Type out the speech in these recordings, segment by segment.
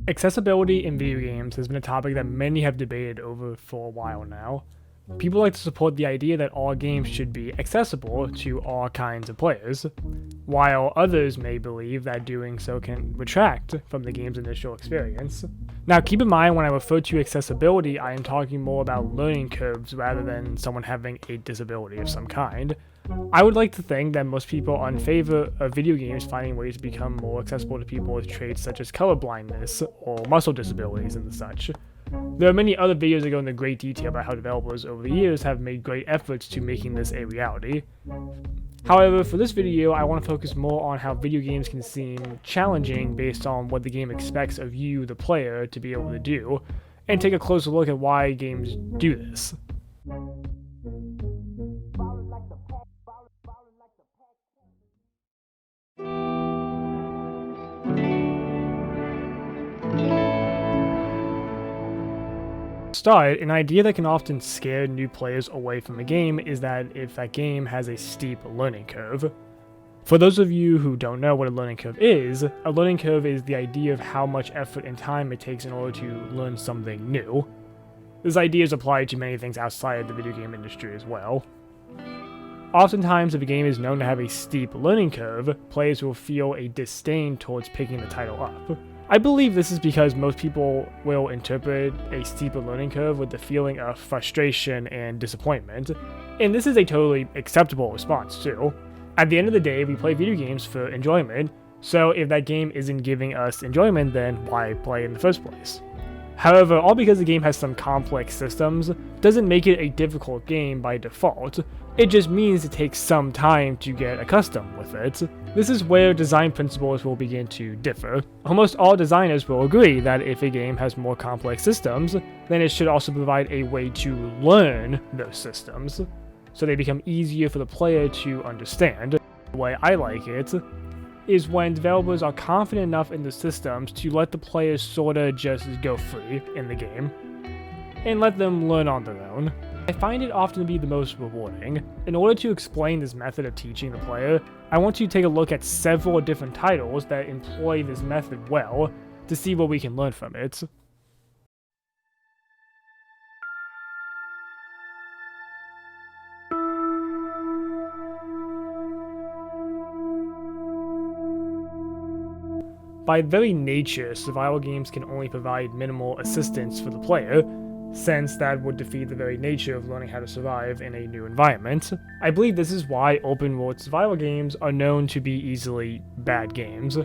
Accessibility in video games has been a topic that many have debated over for a while now. People like to support the idea that all games should be accessible to all kinds of players, while others may believe that doing so can retract from the game's initial experience. Now, keep in mind when I refer to accessibility, I am talking more about learning curves rather than someone having a disability of some kind. I would like to think that most people are in favor of video games finding ways to become more accessible to people with traits such as colorblindness or muscle disabilities and the such. There are many other videos that go into great detail about how developers over the years have made great efforts to making this a reality. However, for this video, I want to focus more on how video games can seem challenging based on what the game expects of you, the player, to be able to do, and take a closer look at why games do this. Start, an idea that can often scare new players away from a game is that if that game has a steep learning curve. For those of you who don't know what a learning curve is, a learning curve is the idea of how much effort and time it takes in order to learn something new. This idea is applied to many things outside of the video game industry as well. Oftentimes, if a game is known to have a steep learning curve, players will feel a disdain towards picking the title up. I believe this is because most people will interpret a steeper learning curve with the feeling of frustration and disappointment, and this is a totally acceptable response too. At the end of the day, we play video games for enjoyment, so if that game isn't giving us enjoyment, then why play in the first place? However, all because the game has some complex systems doesn't make it a difficult game by default. It just means it takes some time to get accustomed with it. This is where design principles will begin to differ. Almost all designers will agree that if a game has more complex systems, then it should also provide a way to learn those systems, so they become easier for the player to understand. The way I like it is when developers are confident enough in the systems to let the players sorta just go free in the game, and let them learn on their own. I find it often to be the most rewarding. In order to explain this method of teaching the player, I want to take a look at several different titles that employ this method well, to see what we can learn from it. By very nature, survival games can only provide minimal assistance for the player, since that would defeat the very nature of learning how to survive in a new environment. I believe this is why open world survival games are known to be easily bad games,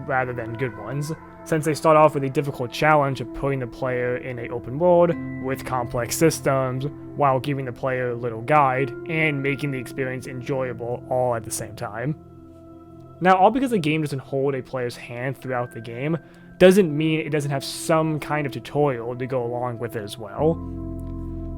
rather than good ones, since they start off with a difficult challenge of putting the player in an open world with complex systems, while giving the player a little guide and making the experience enjoyable all at the same time. Now, all because a game doesn't hold a player's hand throughout the game doesn't mean it doesn't have some kind of tutorial to go along with it as well.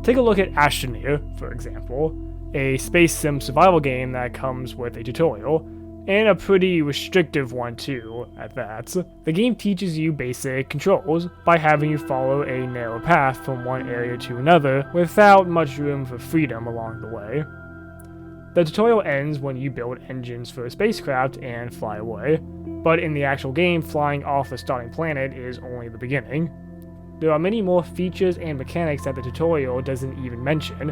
Take a look at Astroneer, for example, a space sim survival game that comes with a tutorial, and a pretty restrictive one too, at that. The game teaches you basic controls by having you follow a narrow path from one area to another without much room for freedom along the way. The tutorial ends when you build engines for a spacecraft and fly away, but in the actual game, flying off the starting planet is only the beginning. There are many more features and mechanics that the tutorial doesn't even mention,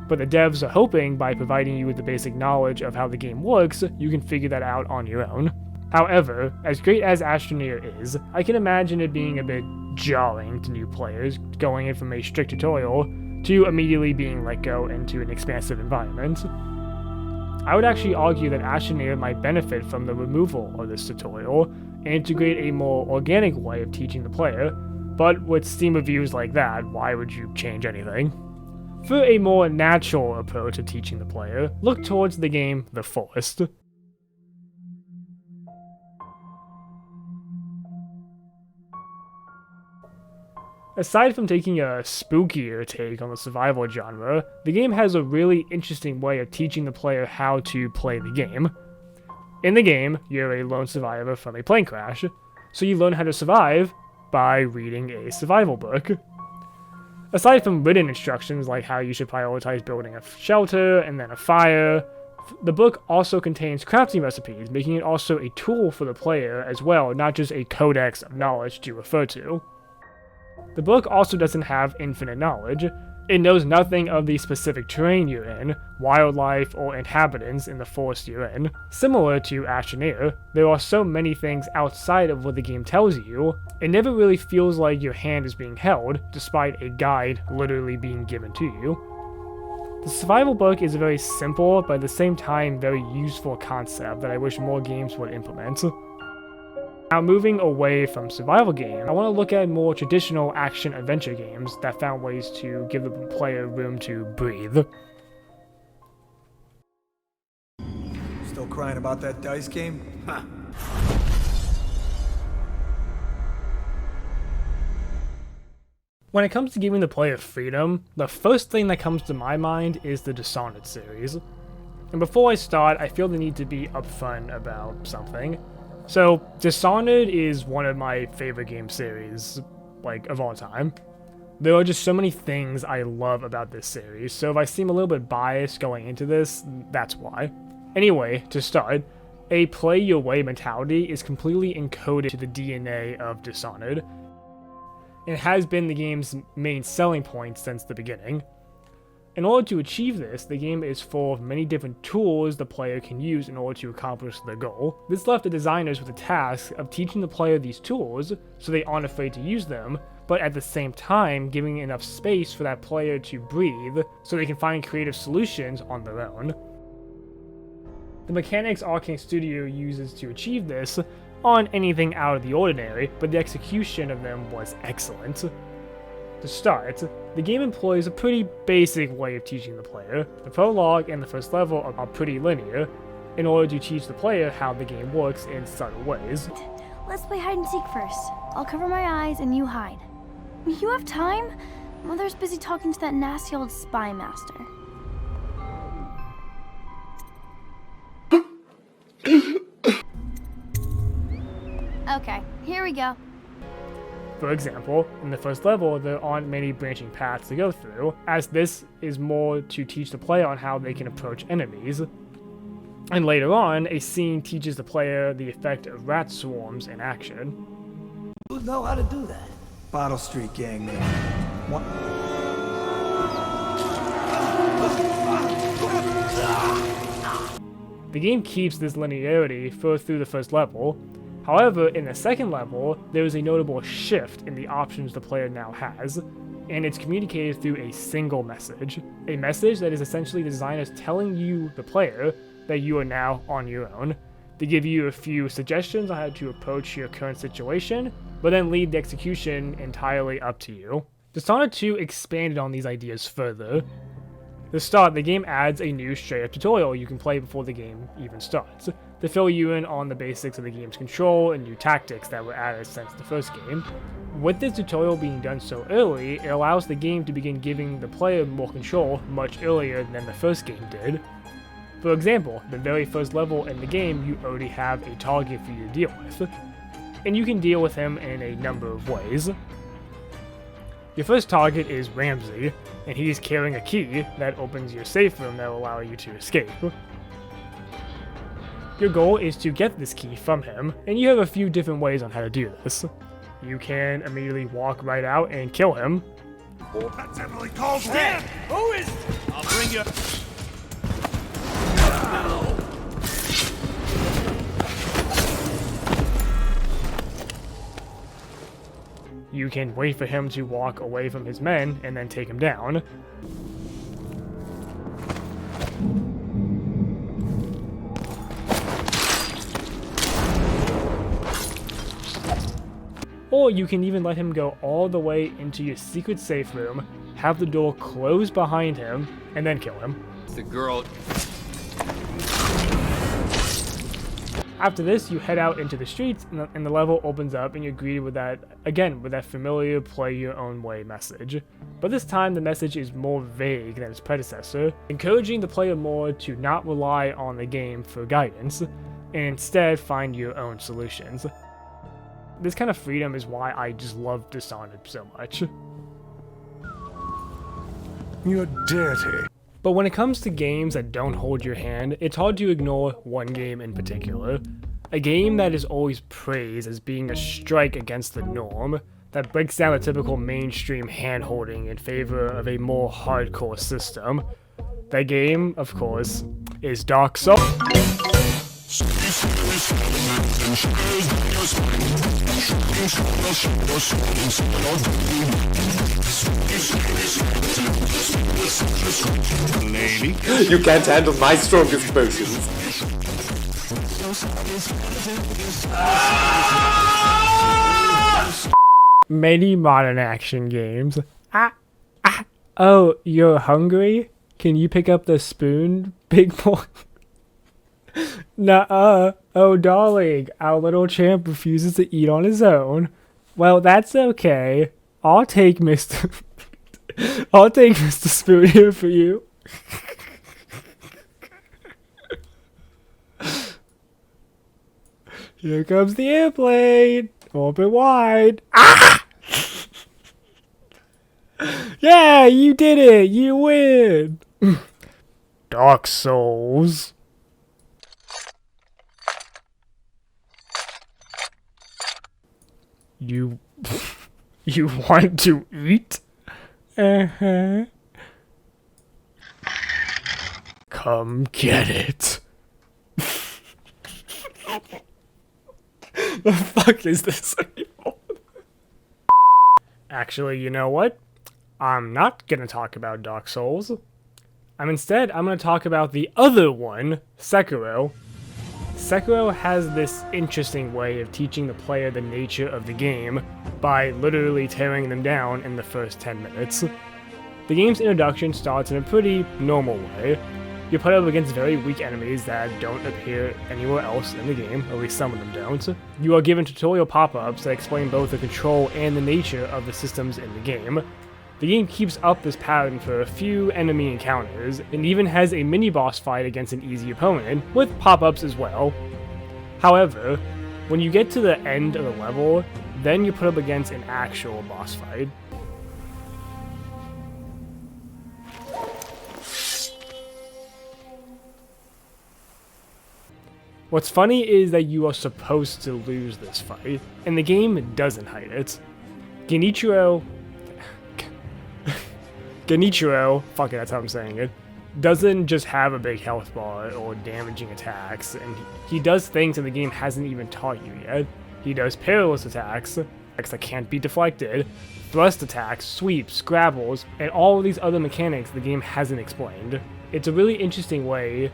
but the devs are hoping by providing you with the basic knowledge of how the game works, you can figure that out on your own. However, as great as Astroneer is, I can imagine it being a bit jarring to new players, going in from a strict tutorial to immediately being let go into an expansive environment. I would actually argue that Astroneer might benefit from the removal of this tutorial and to create a more organic way of teaching the player, but with Steam reviews like that, why would you change anything? For a more natural approach to teaching the player, look towards the game The Forest. Aside from taking a spookier take on the survival genre, the game has a really interesting way of teaching the player how to play the game. In the game, you're a lone survivor from a plane crash, so you learn how to survive by reading a survival book. Aside from written instructions like how you should prioritize building a shelter and then a fire, The book also contains crafting recipes, making it also a tool for the player as well, not just a codex of knowledge to refer to. The book also doesn't have infinite knowledge. It knows nothing of the specific terrain you're in, wildlife, or inhabitants in the forest you're in. Similar to Astroneer, there are so many things outside of what the game tells you, it never really feels like your hand is being held, despite a guide literally being given to you. The survival book is a very simple, but at the same time very useful concept that I wish more games would implement. Now moving away from survival games, I want to look at more traditional action-adventure games that found ways to give the player room to breathe. Still crying about that dice game? Huh. When it comes to giving the player freedom, the first thing that comes to my mind is the Dishonored series. And before I start, I feel the need to be upfront about something. So, Dishonored is one of my favorite game series, of all time. There are just so many things I love about this series, so if I seem a little bit biased going into this, that's why. Anyway, to start, a play-your-way mentality is completely encoded to the DNA of Dishonored. It has been the game's main selling point since the beginning. In order to achieve this, the game is full of many different tools the player can use in order to accomplish their goal. This left the designers with the task of teaching the player these tools so they aren't afraid to use them, but at the same time giving enough space for that player to breathe so they can find creative solutions on their own. The mechanics Arcane Studio uses to achieve this aren't anything out of the ordinary, but the execution of them was excellent. To start, the game employs a pretty basic way of teaching the player. The prologue and the first level are pretty linear, in order to teach the player how the game works in subtle ways. Let's play hide and seek first. I'll cover my eyes and you hide. You have time? Mother's busy talking to that nasty old spy master. Okay, here we go. For example, in the first level, there aren't many branching paths to go through, as this is more to teach the player on how they can approach enemies. And later on, a scene teaches the player the effect of rat swarms in action. Who know how to do that? Bottle Street Gang, man. What? The game keeps this linearity through the first level. However, in the second level, there is a notable shift in the options the player now has, and it's communicated through a single message. A message that is essentially the designers telling you, the player, that you are now on your own. They give you a few suggestions on how to approach your current situation, but then leave the execution entirely up to you. Dishonored 2 expanded on these ideas further. To start, the game adds a new straight-up tutorial you can play before the game even starts, to fill you in on the basics of the game's control and new tactics that were added since the first game. With this tutorial being done so early, it allows the game to begin giving the player more control much earlier than the first game did. For example, the very first level in the game, you already have a target for you to deal with, and you can deal with him in a number of ways. Your first target is Ramsey, and he's carrying a key that opens your safe room that will allow you to escape. Your goal is to get this key from him, and you have a few different ways on how to do this. You can immediately walk right out and kill him. That's Emily Caldwell! Who is... I'll bring you... You can wait for him to walk away from his men and then take him down. Or you can even let him go all the way into your secret safe room, have the door close behind him, and then kill him. The girl... After this, you head out into the streets, and the level opens up, and you're greeted with that, again, with that familiar play your own way message. But this time, the message is more vague than its predecessor, encouraging the player more to not rely on the game for guidance, and instead find your own solutions. This kind of freedom is why I just love Dishonored so much. You're dirty. But when it comes to games that don't hold your hand, it's hard to ignore one game in particular. A game that is always praised as being a strike against the norm, that breaks down the typical mainstream hand-holding in favor of a more hardcore system. That game, of course, is Dark Souls. You can't handle my strongest potions. Many modern action games. Oh, you're hungry? Can you pick up the spoon, big boy? Nuh-uh. Oh, darling, our little champ refuses to eat on his own. Well, that's okay. I'll take Mr. Spoon here for you. Here comes the airplane. Open wide. Ah! Yeah, you did it. You win. Dark Souls. You want to eat? Uh-huh. Come get it. The fuck is this anymore? Actually, you know what? I'm not gonna talk about Dark Souls. I'm gonna talk about the other one, Sekiro. Sekiro has this interesting way of teaching the player the nature of the game by literally tearing them down in the first 10 minutes. The game's introduction starts in a pretty normal way. You put up against very weak enemies that don't appear anywhere else in the game, at least some of them don't. You are given tutorial pop-ups that explain both the control and the nature of the systems in the game. The game keeps up this pattern for a few enemy encounters, and even has a mini-boss fight against an easy opponent, with pop-ups as well. However, when you get to the end of the level, then you put up against an actual boss fight. What's funny is that you are supposed to lose this fight, and the game doesn't hide it. Genichiro, fuck it, that's how I'm saying it, doesn't just have a big health bar or damaging attacks, and he does things that the game hasn't even taught you yet. He does perilous attacks that can't be deflected, thrust attacks, sweeps, grabbles, and all of these other mechanics the game hasn't explained. It's a really interesting way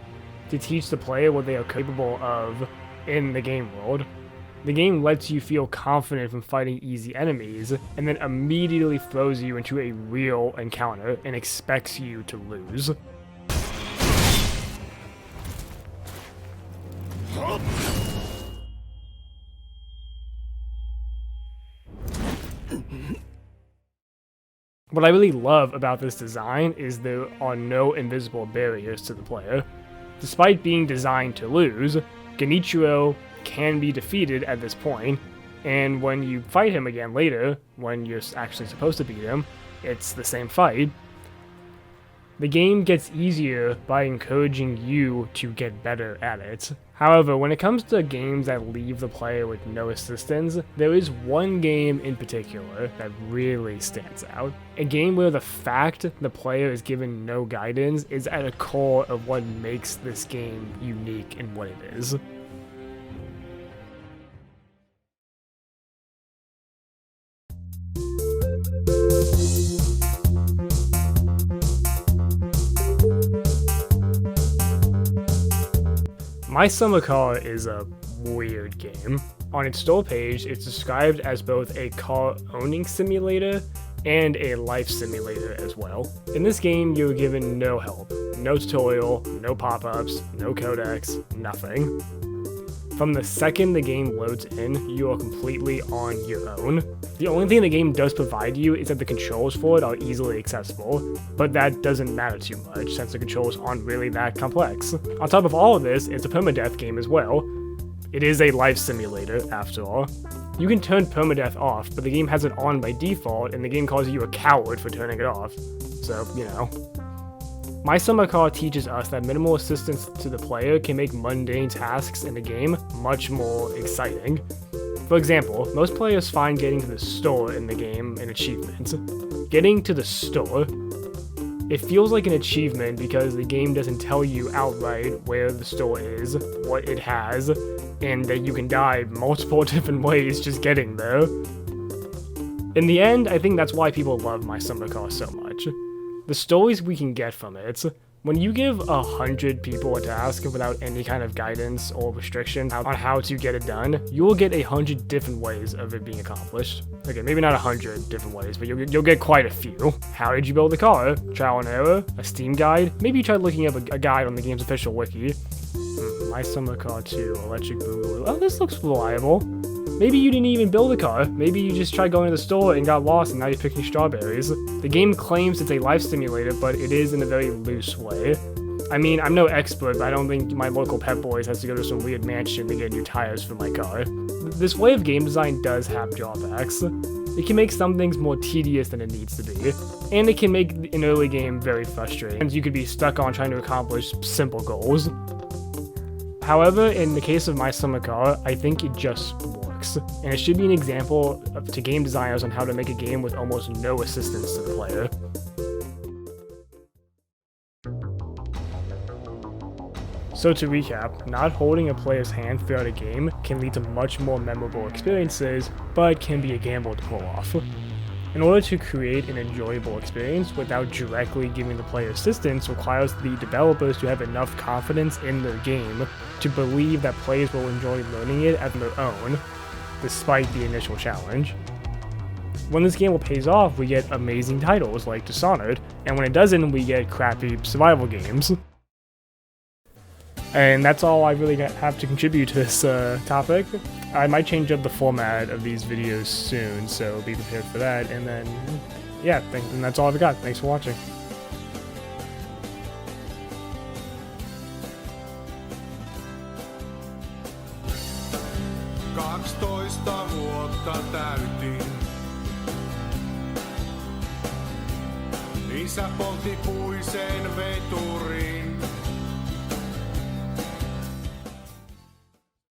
to teach the player what they are capable of in the game world. The game lets you feel confident from fighting easy enemies, and then immediately throws you into a real encounter and expects you to lose. What I really love about this design is there are no invisible barriers to the player. Despite being designed to lose, Genichiro can be defeated at this point, and when you fight him again later, when you're actually supposed to beat him, it's the same fight. The game gets easier by encouraging you to get better at it. However, when it comes to games that leave the player with no assistance, there is one game in particular that really stands out. A game where the fact the player is given no guidance is at the core of what makes this game unique in what it is. My Summer Car is a weird game. On its store page, it's described as both a car owning simulator and a life simulator as well. In this game, you're given no help, no tutorial, no pop-ups, no codex, nothing. From the second the game loads in, you are completely on your own. The only thing the game does provide you is that the controls for it are easily accessible, but that doesn't matter too much since the controls aren't really that complex. On top of all of this, it's a permadeath game as well. It is a life simulator, after all. You can turn permadeath off, but the game has it on by default, and the game calls you a coward for turning it off. So, you know. My Summer Car teaches us that minimal assistance to the player can make mundane tasks in the game much more exciting. For example, most players find getting to the store in the game an achievement. Getting to the store, it feels like an achievement because the game doesn't tell you outright where the store is, what it has, and that you can die multiple different ways just getting there. In the end, I think that's why people love My Summer Car so much. The stories we can get from it. When you give 100 people a task without any kind of guidance or restriction on how to get it done, you will get 100 different ways of it being accomplished. Okay, maybe not 100 different ways, but you'll get quite a few. How did you build the car? Trial and error? A Steam guide? Maybe you tried looking up a guide on the game's official wiki. My Summer Car 2, Electric Boogaloo. Oh, this looks reliable. Maybe you didn't even build a car. Maybe you just tried going to the store and got lost and now you're picking strawberries. The game claims it's a life simulator, but it is in a very loose way. I mean, I'm no expert, but I don't think my local Pep Boys has to go to some weird mansion to get new tires for my car. This way of game design does have drawbacks. It can make some things more tedious than it needs to be, and it can make an early game very frustrating, and you could be stuck on trying to accomplish simple goals. However, in the case of My Summer Car, I think it just works, and it should be an example to game designers on how to make a game with almost no assistance to the player. So to recap, not holding a player's hand throughout a game can lead to much more memorable experiences, but can be a gamble to pull off. In order to create an enjoyable experience without directly giving the player assistance requires the developers to have enough confidence in their game to believe that players will enjoy learning it as their own, despite the initial challenge. When this game pays off, we get amazing titles like Dishonored, and when it doesn't, we get crappy survival games. And that's all I really have to contribute to this topic. I might change up the format of these videos soon, so be prepared for that. And then, yeah, and that's all I've got. Thanks for watching. Vuotta täytin. Isä poltti puiseen veturin.